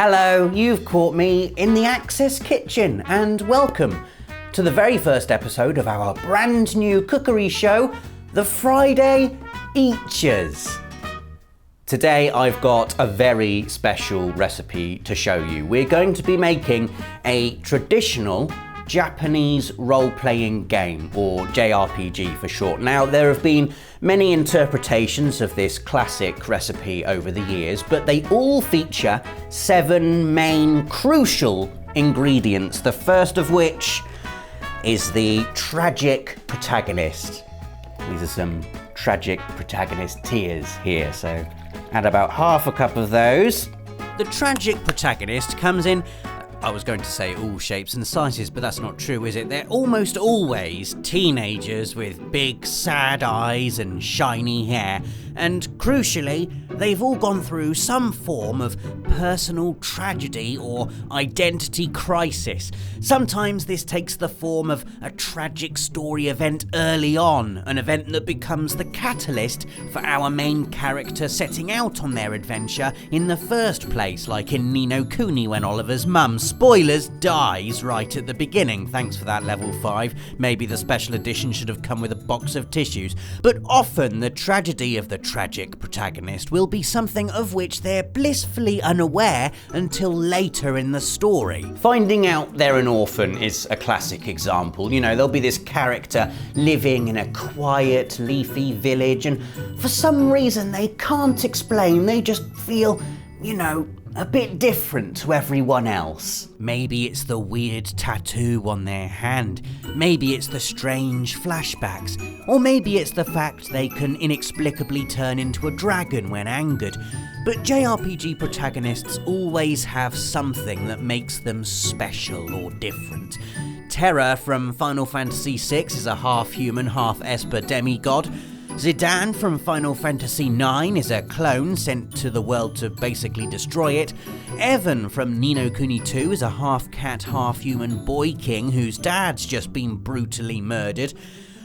Hello, you've caught me in the Access Kitchen, and welcome to the very first episode of our brand new cookery show, the Friday Eatures. Today I've got a very special recipe to show you. We're going to be making a traditional Japanese role-playing game, or JRPG for short. Now, there have been many interpretations of this classic recipe over the years, but they all feature 7 main crucial ingredients, the first of which is the Tragic Protagonist. These are some Tragic Protagonist tears here, so add about half a cup of those. The Tragic Protagonist comes in, I was going to say all shapes and sizes, but that's not true, is it? They're almost always teenagers with big, sad eyes and shiny hair. And crucially, they've all gone through some form of personal tragedy or identity crisis. Sometimes this takes the form of a tragic story event early on, an event that becomes the catalyst for our main character setting out on their adventure in the first place, like in Ni no Kuni when Oliver's mum, spoilers, dies right at the beginning. Thanks for that, level 5. Maybe the special edition should have come with a box of tissues. But often the tragedy of the Tragic Protagonist will be something of which they're blissfully unaware until later in the story. Finding out they're an orphan is a classic example. You know, there'll be this character living in a quiet, leafy village, and for some reason they can't explain, they just feel, you know, a bit different to everyone else. Maybe it's the weird tattoo on their hand, maybe it's the strange flashbacks, or maybe it's the fact they can inexplicably turn into a dragon when angered. But JRPG protagonists always have something that makes them special or different. Terra from Final Fantasy VI is a half-human, half-Esper demigod. Zidane from Final Fantasy IX is a clone sent to the world to basically destroy it. Evan from Ni no Kuni 2 is a half-cat, half-human boy king whose dad's just been brutally murdered.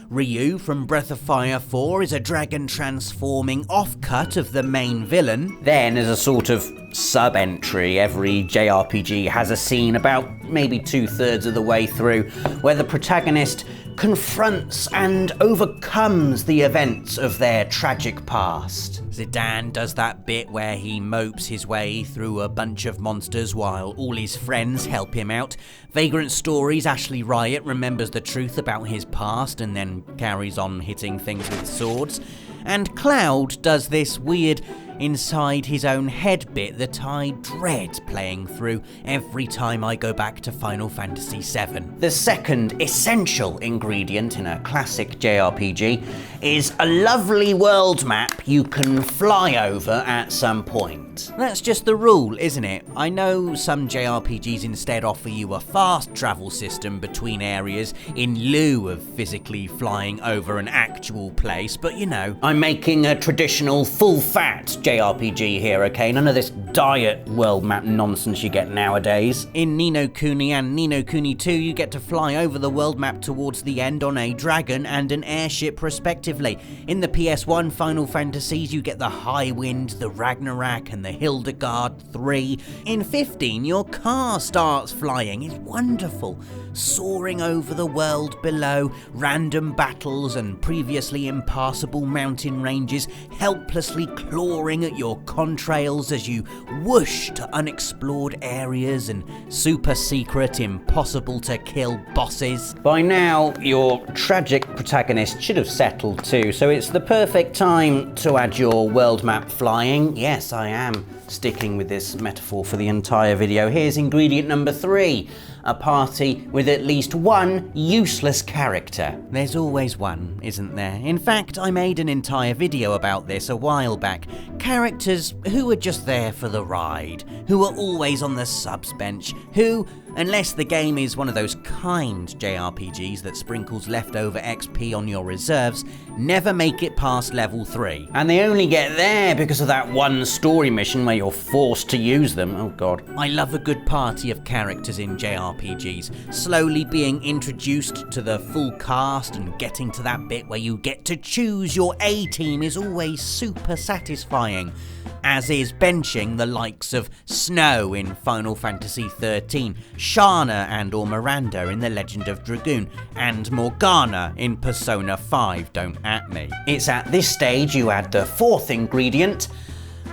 Ryu from Breath of Fire 4 is a dragon transforming offcut of the main villain. Then, as a sort of sub-entry, every JRPG has a scene about maybe 2/3 of the way through where the protagonist confronts and overcomes the events of their tragic past. Zidane does that bit where he mopes his way through a bunch of monsters while all his friends help him out. Vagrant Stories' Ashley Riot remembers the truth about his past and then carries on hitting things with swords. And Cloud does this weird inside his own head bit that I dread playing through every time I go back to Final Fantasy VII. The second essential ingredient in a classic JRPG is a lovely world map you can fly over at some point. That's just the rule, isn't it? I know some JRPGs instead offer you a fast travel system between areas in lieu of physically flying over an actual place, but you know, I'm making a traditional full-fat JRPG here, okay? None of this diet world map nonsense you get nowadays. In Ni no Kuni and Ni no Kuni 2, you get to fly over the world map towards the end on a dragon and an airship respectively. In the PS1 Final Fantasies, you get the High Wind, the Ragnarok, and the Hildegard 3. In 15, your car starts flying. It's wonderful. Soaring over the world below, random battles and previously impassable mountain ranges helplessly clawing at your contrails as you whoosh to unexplored areas and super secret, impossible to kill bosses. By now, your tragic protagonist should have settled too, so it's the perfect time to add your world map flying. Yes, I am sticking with this metaphor for the entire video. Here's ingredient number 3. A party with at least one useless character. There's always one, isn't there? In fact, I made an entire video about this a while back. Characters who are just there for the ride, who are always on the subs bench, who, unless the game is one of those kind JRPGs that sprinkles leftover XP on your reserves, never make it past level 3. And they only get there because of that one story mission where you're forced to use them. Oh god. I love a good party of characters in JRPGs, slowly being introduced to the full cast and getting to that bit where you get to choose your A-team is always super satisfying. as is benching the likes of Snow in Final Fantasy XIII, Shana and/or Miranda in The Legend of Dragoon, and Morgana in Persona 5, don't at me. It's at this stage you add the fourth ingredient,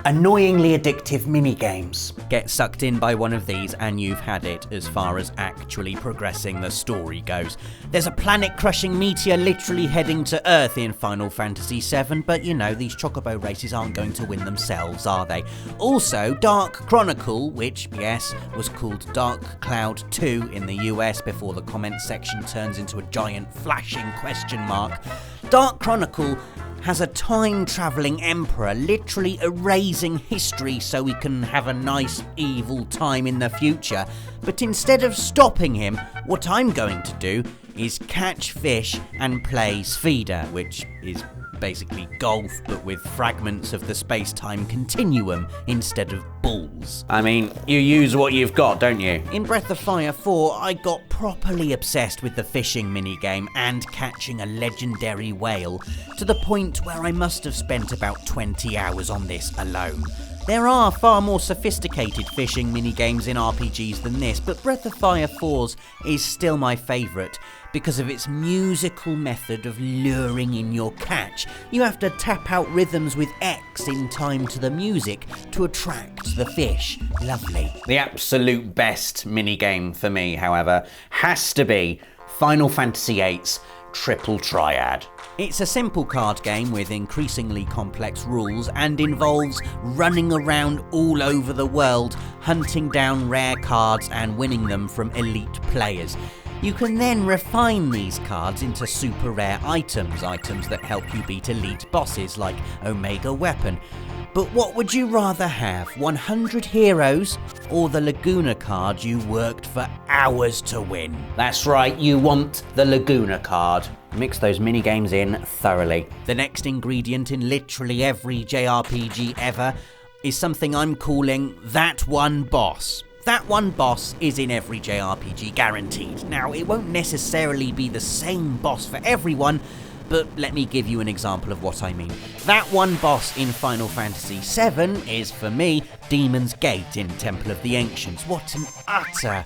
annoyingly addictive minigames. Get sucked in by one of these and you've had it as far as actually progressing the story goes. There's a planet-crushing meteor literally heading to Earth in Final Fantasy VII, but you know, these chocobo races aren't going to win themselves, are they? Also, Dark Chronicle, which, yes, was called Dark Cloud 2 in the US before the comments section turns into a giant flashing question mark. Dark Chronicle has a time-travelling emperor literally erasing history so we can have a nice evil time in the future. But instead of stopping him, what I'm going to do is catch fish and play Sfida, which is basically golf but with fragments of the space-time continuum instead of balls. I mean, you use what you've got, don't you? In Breath of Fire 4, I got properly obsessed with the fishing minigame and catching a legendary whale, to the point where I must have spent about 20 hours on this alone. There are far more sophisticated fishing minigames in RPGs than this, but Breath of Fire 4's is still my favourite because of its musical method of luring in your catch. You have to tap out rhythms with X in time to the music to attract the fish. Lovely. The absolute best minigame for me, however, has to be Final Fantasy VIII's Triple Triad. It's a simple card game with increasingly complex rules and involves running around all over the world, hunting down rare cards and winning them from elite players. You can then refine these cards into super rare items that help you beat elite bosses like Omega Weapon. But what would you rather have, 100 heroes or the Laguna card you worked for hours to win? That's right, you want the Laguna card. Mix those minigames in thoroughly. The next ingredient in literally every JRPG ever is something I'm calling That One Boss. That one boss is in every JRPG, guaranteed. Now, it won't necessarily be the same boss for everyone, but let me give you an example of what I mean. That one boss in Final Fantasy VII is, for me, Demon's Gate in Temple of the Ancients. What an utter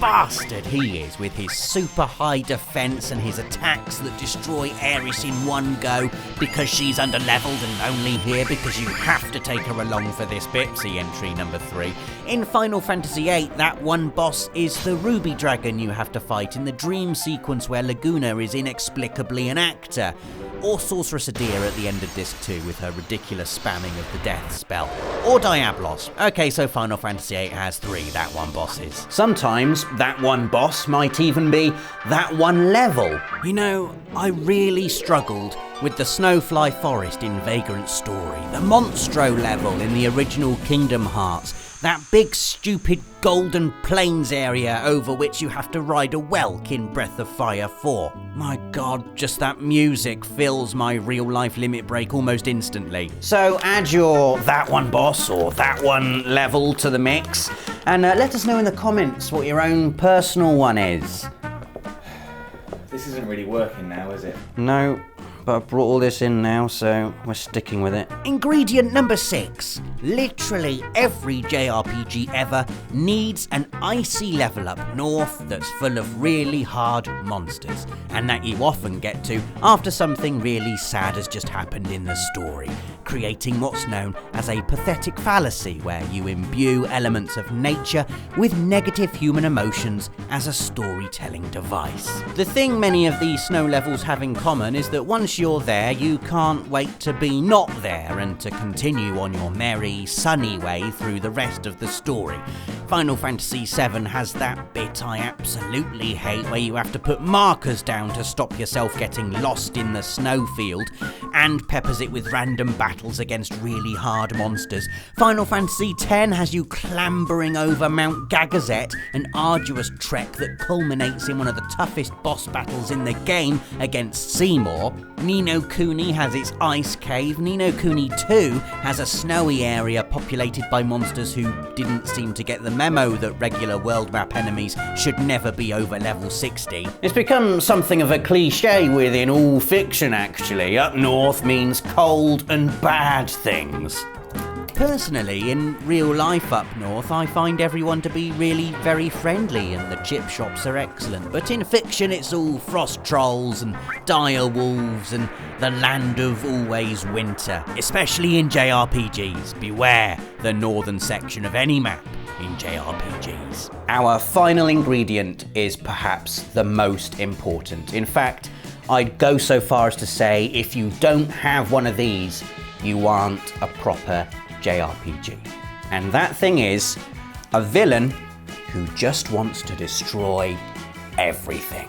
bastard he is, with his super high defense and his attacks that destroy Aeris in one go because she's underleveled and only here because you have to take her along for this bit. See entry number 3. In Final Fantasy VIII, that one boss is the Ruby Dragon you have to fight in the dream sequence where Laguna is inexplicably an actor. Or Sorceress Adir at the end of Disc 2 with her ridiculous spamming of the death spell. Or Diablos. Okay, so Final Fantasy VIII has 3 that one bosses. Sometimes that one boss might even be that one level. You know, I really struggled with the Snowfly Forest in Vagrant Story, the Monstro level in the original Kingdom Hearts, that big stupid Golden Plains area over which you have to ride a whelk in Breath of Fire 4. My god, just that music fills my real life limit break almost instantly. So add your that one boss or that one level to the mix and let us know in the comments what your own personal one is. This isn't really working now, is it? No, but I've brought all this in now, so we're sticking with it. Ingredient number 6. Literally every JRPG ever needs an icy level up north that's full of really hard monsters, and that you often get to after something really sad has just happened in the story, creating what's known as a pathetic fallacy, where you imbue elements of nature with negative human emotions as a storytelling device. The thing many of these snow levels have in common is that once you're there, you can't wait to be not there and to continue on your merry, sunny way through the rest of the story. Final Fantasy VII has that bit I absolutely hate, where you have to put markers down to stop yourself getting lost in the snowfield, and peppers it with random battles against really hard monsters. Final Fantasy X has you clambering over Mount Gagazet, an arduous trek that culminates in one of the toughest boss battles in the game against Seymour. Ni no Kuni has its ice cave. Ni no Kuni 2 has a snowy area populated by monsters who didn't seem to get the memo that regular world map enemies should never be over level 60. It's become something of a cliche within all fiction, actually. Up north means cold and bad things. Personally, in real life up north, I find everyone to be really very friendly and the chip shops are excellent. But in fiction, it's all frost trolls and dire wolves and the land of always winter. Especially in JRPGs. Beware the northern section of any map in JRPGs. Our final ingredient is perhaps the most important. In fact, I'd go so far as to say if you don't have one of these, you aren't a proper JRPG. And that thing is a villain who just wants to destroy everything.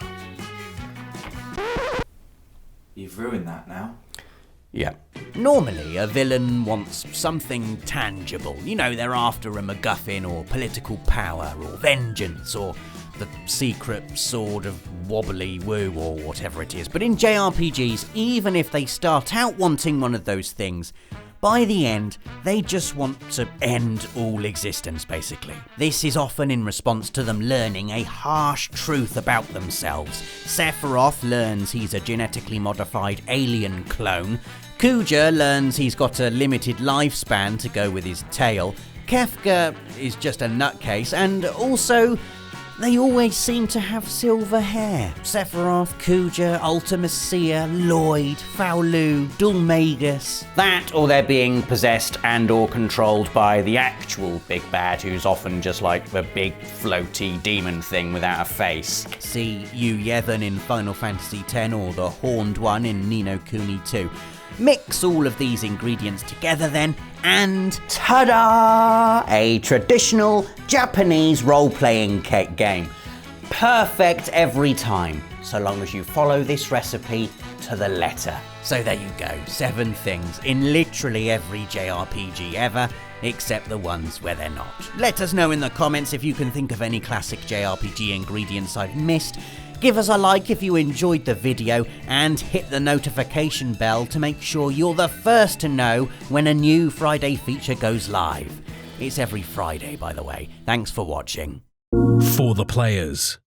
You've ruined that now. Yeah. Normally, a villain wants something tangible. You know, they're after a MacGuffin or political power or vengeance or the secret sword of wobbly woo or whatever it is. But in JRPGs, even if they start out wanting one of those things, by the end, they just want to end all existence, basically. This is often in response to them learning a harsh truth about themselves. Sephiroth learns he's a genetically modified alien clone. Kuja learns he's got a limited lifespan to go with his tail. Kefka is just a nutcase, and also they always seem to have silver hair. Sephiroth, Kuja, Ultimacia, Lloyd, Faolu, Dulmagus. That, or they're being possessed and or controlled by the actual big bad, who's often just like the big floaty demon thing without a face. See Yu Yevon in Final Fantasy X or the horned one in Ni no Kuni 2. Mix all of these ingredients together then, and ta-da! A traditional Japanese role-playing game. Perfect every time, so long as you follow this recipe to the letter. So there you go, 7 things in literally every JRPG ever, except the ones where they're not. Let us know in the comments if you can think of any classic JRPG ingredients I've missed. Give us a like if you enjoyed the video and hit the notification bell to make sure you're the first to know when a new Friday feature goes live. It's every Friday, by the way. Thanks for watching. For the players.